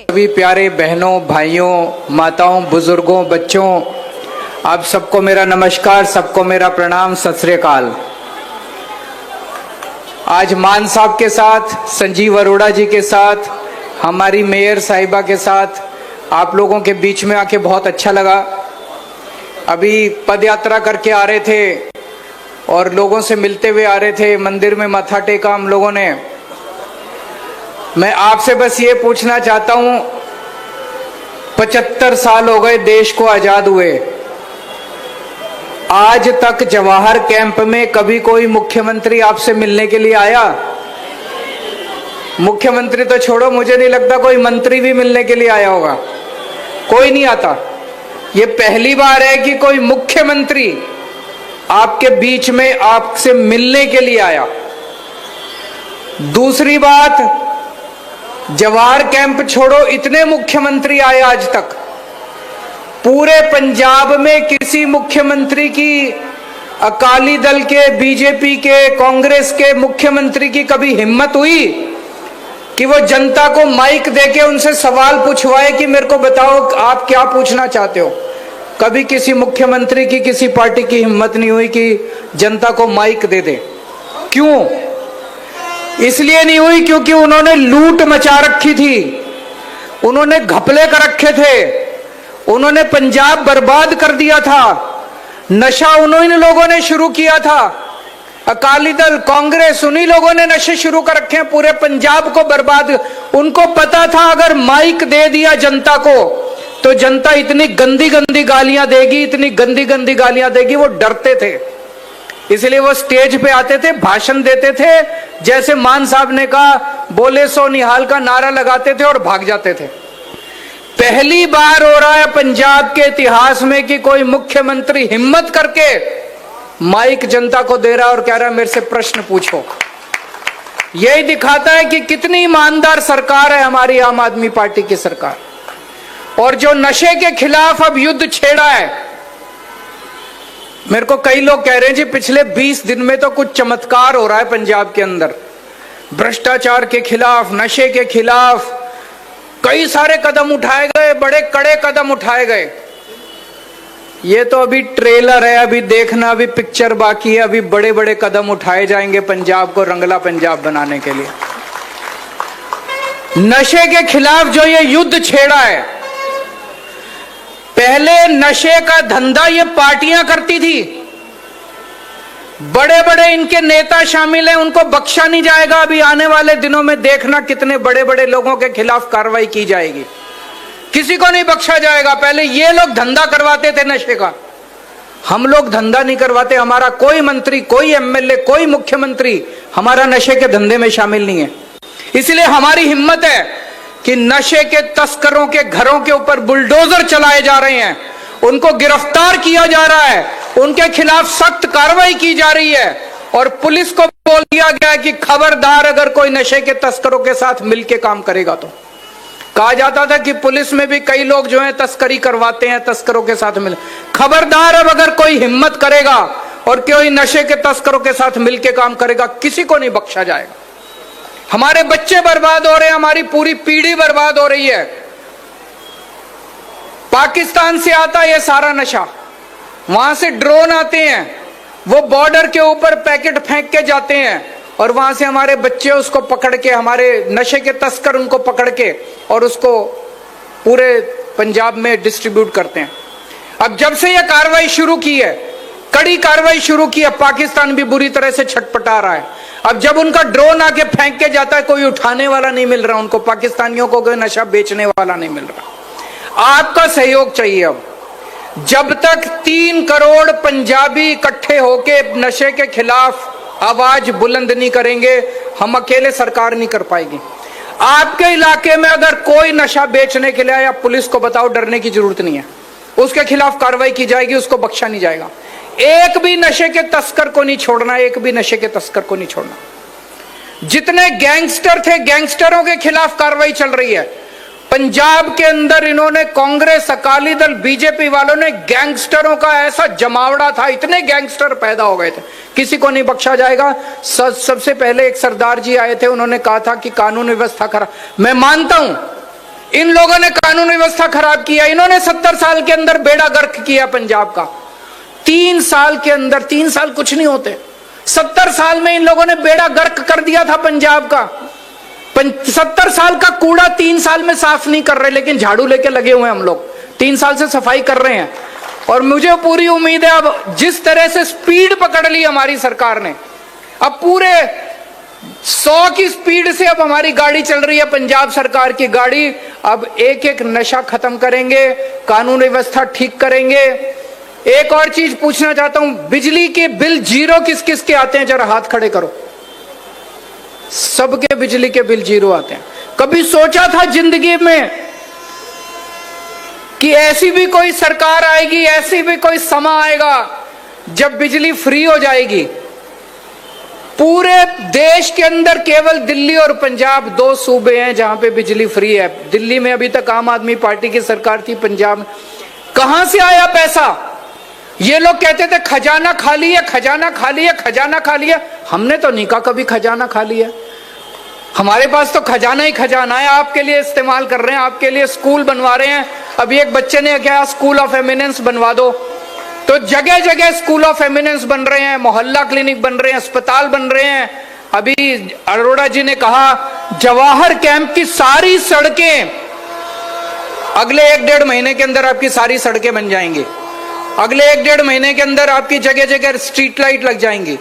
सभी प्यारे बहनों, भाइयों, माताओं, बुजुर्गों, बच्चों, आप सबको मेरा नमस्कार, सबको मेरा प्रणाम, सत श्री अकाल। आज मान साहब के साथ, संजीव अरोड़ा जी के साथ, हमारी मेयर साहिबा के साथ आप लोगों के बीच में आके बहुत अच्छा लगा। अभी पद यात्रा करके आ रहे थे और लोगों से मिलते हुए आ रहे थे, मंदिर में माथा टेका हम लोगों ने। मैं आपसे बस ये पूछना चाहता हूं, 75 साल हो गए देश को आजाद हुए, आज तक जवाहर कैंप में कभी कोई मुख्यमंत्री आपसे मिलने के लिए आया? मुख्यमंत्री तो छोड़ो, मुझे नहीं लगता कोई मंत्री भी मिलने के लिए आया होगा। कोई नहीं आता। ये पहली बार है कि कोई मुख्यमंत्री आपके बीच में आपसे मिलने के लिए आया। दूसरी बात, जवाहर कैंप छोड़ो, इतने मुख्यमंत्री आए आज तक, पूरे पंजाब में किसी मुख्यमंत्री की, अकाली दल के, बीजेपी के, कांग्रेस के मुख्यमंत्री की कभी हिम्मत हुई कि वो जनता को माइक देके उनसे सवाल पूछवाए कि मेरे को बताओ आप क्या पूछना चाहते हो? कभी किसी मुख्यमंत्री की, किसी पार्टी की हिम्मत नहीं हुई कि जनता को माइक दे दे। क्यों? इसलिए नहीं हुई क्योंकि उन्होंने लूट मचा रखी थी, उन्होंने घपले कर रखे थे, उन्होंने पंजाब बर्बाद कर दिया था। नशा उन्हीं लोगों ने शुरू किया था, अकाली दल, कांग्रेस, उन्हीं लोगों ने नशे शुरू कर रखे हैं, पूरे पंजाब को बर्बाद। उनको पता था अगर माइक दे दिया जनता को तो जनता इतनी गंदी गंदी गालियां देगी, इतनी गंदी गंदी गालियां देगी, वो डरते थे। इसलिए वो स्टेज पे आते थे, भाषण देते थे, जैसे मान साहब ने कहा, बोले सो निहाल का नारा लगाते थे और भाग जाते थे। पहली बार हो रहा है पंजाब के इतिहास में कि कोई मुख्यमंत्री हिम्मत करके माइक जनता को दे रहा है और कह रहा है मेरे से प्रश्न पूछो। यही दिखाता है कि कितनी ईमानदार सरकार है हमारी आम आदमी पार्टी की सरकार। और जो नशे के खिलाफ अब युद्ध छेड़ा है, मेरे को कई लोग कह रहे हैं जी पिछले 20 दिन में तो कुछ चमत्कार हो रहा है पंजाब के अंदर, भ्रष्टाचार के खिलाफ, नशे के खिलाफ कई सारे कदम उठाए गए, बड़े कड़े कदम उठाए गए। ये तो अभी ट्रेलर है, अभी देखना, अभी पिक्चर बाकी है, अभी बड़े बड़े कदम उठाए जाएंगे पंजाब को रंगला पंजाब बनाने के लिए। नशे के खिलाफ जो ये युद्ध छेड़ा है, पहले नशे का धंधा ये पार्टियां करती थी, बड़े बड़े इनके नेता शामिल हैं, उनको बख्शा नहीं जाएगा। अभी आने वाले दिनों में देखना कितने बड़े बड़े लोगों के खिलाफ कार्रवाई की जाएगी, किसी को नहीं बख्शा जाएगा। पहले ये लोग धंधा करवाते थे नशे का, हम लोग धंधा नहीं करवाते। हमारा कोई मंत्री, कोई एमएलए, कोई मुख्यमंत्री हमारा नशे के धंधे में शामिल नहीं है। इसलिए हमारी हिम्मत है कि नशे के तस्करों के घरों के ऊपर बुलडोजर चलाए जा रहे हैं, उनको गिरफ्तार किया जा रहा है, उनके खिलाफ सख्त कार्रवाई की जा रही है। और पुलिस को बोल दिया गया है कि खबरदार अगर कोई नशे के तस्करों के साथ मिलकर काम करेगा तो। कहा जाता था कि पुलिस में भी कई लोग जो है तस्करी करवाते हैं, तस्करों के साथ मिल, खबरदार अब अगर कोई हिम्मत करेगा और कोई नशे के तस्करों के साथ मिलकर काम करेगा, किसी को नहीं बख्शा जाएगा। हमारे बच्चे बर्बाद हो रहे हैं, हमारी पूरी पीढ़ी बर्बाद हो रही है। पाकिस्तान से आता है ये सारा नशा, वहां से ड्रोन आते हैं, वो बॉर्डर के ऊपर पैकेट फेंक के जाते हैं और वहां से हमारे बच्चे उसको पकड़ के, हमारे नशे के तस्कर उनको पकड़ के और उसको पूरे पंजाब में डिस्ट्रीब्यूट करते हैं। अब जब से ये कार्रवाई शुरू की है, कड़ी कार्रवाई शुरू की है, पाकिस्तान भी बुरी तरह से छटपटा रहा है। अब जब उनका ड्रोन आके फेंक के जाता है, कोई उठाने वाला नहीं मिल रहा उनको, पाकिस्तानियों को कोई नशा बेचने वाला नहीं मिल रहा। आपका सहयोग चाहिए। अब जब तक 3 करोड़ पंजाबी इकट्ठे होके नशे के खिलाफ आवाज बुलंद नहीं करेंगे, हम अकेले सरकार नहीं कर पाएगी। आपके इलाके में अगर कोई नशा बेचने के लिए आया, पुलिस को बताओ, डरने की जरूरत नहीं है, उसके खिलाफ कार्रवाई की जाएगी, उसको बख्शा नहीं जाएगा। एक भी नशे के तस्कर को नहीं छोड़ना, एक भी नशे के तस्कर को नहीं छोड़ना। जितने गैंगस्टर थे, गैंगस्टरों के खिलाफ कार्रवाई चल रही है। पंजाब के अंदर इन्होंने, कांग्रेस, अकाली दल, बीजेपी वालों ने गैंगस्टरों का ऐसा जमावड़ा था, इतने गैंगस्टर पैदा हो गए थे, किसी को नहीं बख्शा जाएगा। सबसे पहले एक सरदार जी आए थे, उन्होंने कहा था कि कानून व्यवस्था खराब। मैं मानता हूं इन लोगों ने कानून व्यवस्था खराब किया, इन्होंने 70 साल के अंदर बेड़ा गर्क किया पंजाब का। 3 साल के अंदर, 3 साल कुछ नहीं होते, 70 साल में इन लोगों ने बेड़ा गर्क कर दिया था पंजाब का। 70 साल का कूड़ा 3 साल में साफ नहीं कर रहे, लेकिन झाड़ू लेके लगे हुए हैं हम लोग, 3 साल से सफाई कर रहे हैं। और मुझे पूरी उम्मीद है अब जिस तरह से स्पीड पकड़ ली हमारी सरकार ने, अब पूरे 100 की स्पीड से अब हमारी गाड़ी चल रही है, पंजाब सरकार की गाड़ी। अब एक एक नशा खत्म करेंगे, कानून व्यवस्था ठीक करेंगे। एक और चीज पूछना चाहता हूं, बिजली के बिल जीरो किस किस के आते हैं, जरा हाथ खड़े करो। सबके बिजली के बिल जीरो आते हैं। कभी सोचा था जिंदगी में कि ऐसी भी कोई सरकार आएगी, ऐसी भी कोई समा आएगा जब बिजली फ्री हो जाएगी? पूरे देश के अंदर केवल दिल्ली और पंजाब 2 सूबे हैं जहां पे बिजली फ्री है। दिल्ली में अभी तक आम आदमी पार्टी की सरकार थी, पंजाब में कहां से आया पैसा? ये लोग कहते थे खजाना खाली है, खजाना खाली है, खजाना खाली है। हमने तो नहीं कहा कभी खजाना खाली है, हमारे पास तो खजाना ही खजाना है। आपके लिए इस्तेमाल कर रहे हैं, आपके लिए स्कूल बनवा रहे हैं। अभी एक बच्चे ने कहा स्कूल ऑफ एमिनेंस बनवा दो, तो जगह जगह स्कूल ऑफ एमिनेंस बन रहे हैं, मोहल्ला क्लिनिक बन रहे हैं, अस्पताल बन रहे हैं। अभी अरोड़ा जी ने कहा जवाहर कैंप की सारी सड़कें अगले 1-1.5 महीने के अंदर आपकी सारी सड़कें बन जाएंगी। अगले 1-1.5 महीने के अंदर आपकी जगह जगह स्ट्रीट लाइट लग जाएंगी।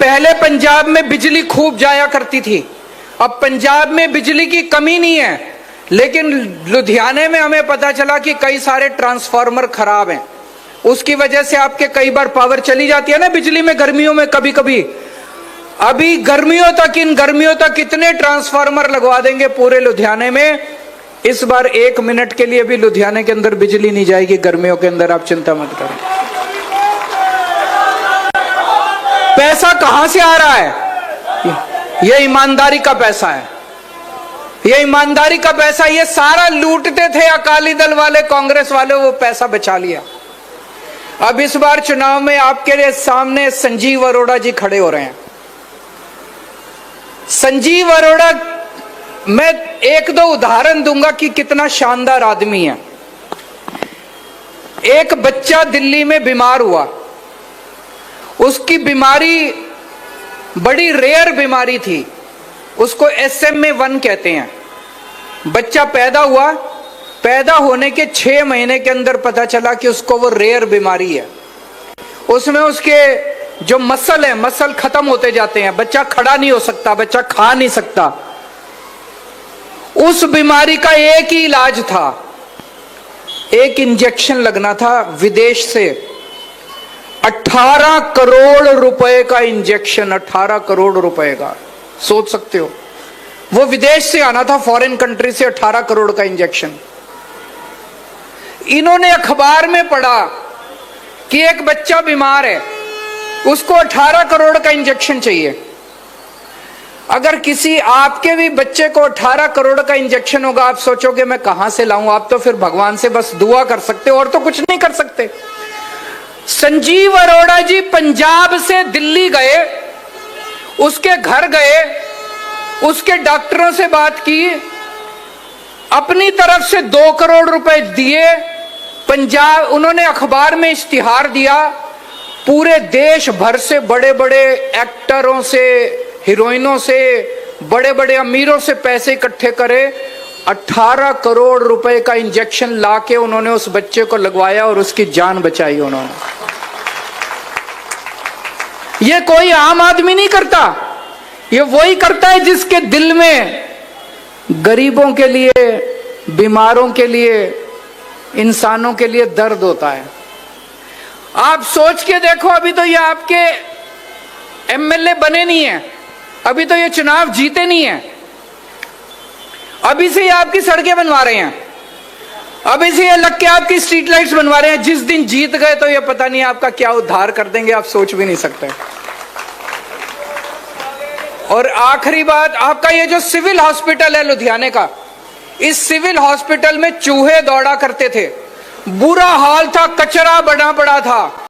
पहले पंजाब में बिजली खूब जाया करती थी, अब पंजाब में बिजली की कमी नहीं है, लेकिन लुधियाने में हमें पता चला कि कई सारे ट्रांसफार्मर खराब हैं। उसकी वजह से आपके कई बार पावर चली जाती है ना बिजली में, गर्मियों में कभी कभी। अभी गर्मियों तक, इन गर्मियों तक कितने ट्रांसफार्मर लगवा देंगे पूरे लुधियाने में। इस बार 1 मिनट के लिए भी लुधियाने के अंदर बिजली नहीं जाएगी गर्मियों के अंदर, आप चिंता मत करें। पैसा कहां से आ रहा है? यह ईमानदारी का पैसा है, ये ईमानदारी का पैसा। ये सारा लूटते थे अकाली दल वाले, कांग्रेस वाले, वो पैसा बचा लिया। अब इस बार चुनाव में आपके लिए सामने संजीव अरोड़ा जी खड़े हो रहे हैं। संजीव अरोड़ा, मैं 1-2 उदाहरण दूंगा कि कितना शानदार आदमी है। एक बच्चा दिल्ली में बीमार हुआ, उसकी बीमारी बड़ी रेयर बीमारी थी, उसको SMA1 कहते हैं। बच्चा पैदा हुआ, पैदा होने के 6 महीने के अंदर पता चला कि उसको वो रेयर बीमारी है। उसमें उसके जो मसल है, मसल खत्म होते जाते हैं, बच्चा खड़ा नहीं हो सकता, बच्चा खा नहीं सकता। उस बीमारी का एक ही इलाज था, एक इंजेक्शन लगना था विदेश से। 18 करोड़ रुपए का इंजेक्शन, 18 करोड़ रुपए का, सोच सकते हो। वो विदेश से आना था, फॉरेन कंट्री से, 18 करोड़ का इंजेक्शन। इन्होंने अखबार में पढ़ा कि एक बच्चा बीमार है, उसको 18 करोड़ का इंजेक्शन चाहिए। अगर किसी आपके भी बच्चे को 18 करोड़ का इंजेक्शन होगा, आप सोचोगे मैं कहां से लाऊं? आप तो फिर भगवान से बस दुआ कर सकते हो, और तो कुछ नहीं कर सकते। संजीव अरोड़ा जी पंजाब से दिल्ली गए, उसके घर गए, उसके डॉक्टरों से बात की, अपनी तरफ से 2 करोड़ रुपए दिए। पंजाब, उन्होंने अखबार में इश्तिहार दिया, पूरे देश भर से बड़े बड़े एक्टरों से, हीरोइनों से, बड़े बड़े अमीरों से पैसे इकट्ठे करे। 18 करोड़ रुपए का इंजेक्शन लाके उन्होंने उस बच्चे को लगवाया और उसकी जान बचाई उन्होंने। ये कोई आम आदमी नहीं करता, ये वही करता है जिसके दिल में गरीबों के लिए, बीमारों के लिए, इंसानों के लिए दर्द होता है। आप सोच के देखो, अभी तो ये आपके MLA बने नहीं है, अभी तो ये चुनाव जीते नहीं है, अभी से ये आपकी सड़कें बनवा रहे हैं, अभी से ये लग के आपकी स्ट्रीट लाइट्स बनवा रहे हैं। जिस दिन जीत गए तो ये पता नहीं आपका क्या उद्धार कर देंगे, आप सोच भी नहीं सकते। और आखिरी बात, आपका ये जो सिविल हॉस्पिटल है लुधियाने का, इस सिविल हॉस्पिटल में चूहे दौड़ा करते थे, बुरा हाल था, कचरा बना पड़ा था। आप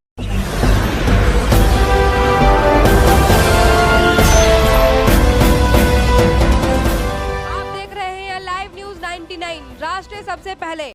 देख रहे हैं लाइव न्यूज। 99 राष्ट्र सबसे पहले।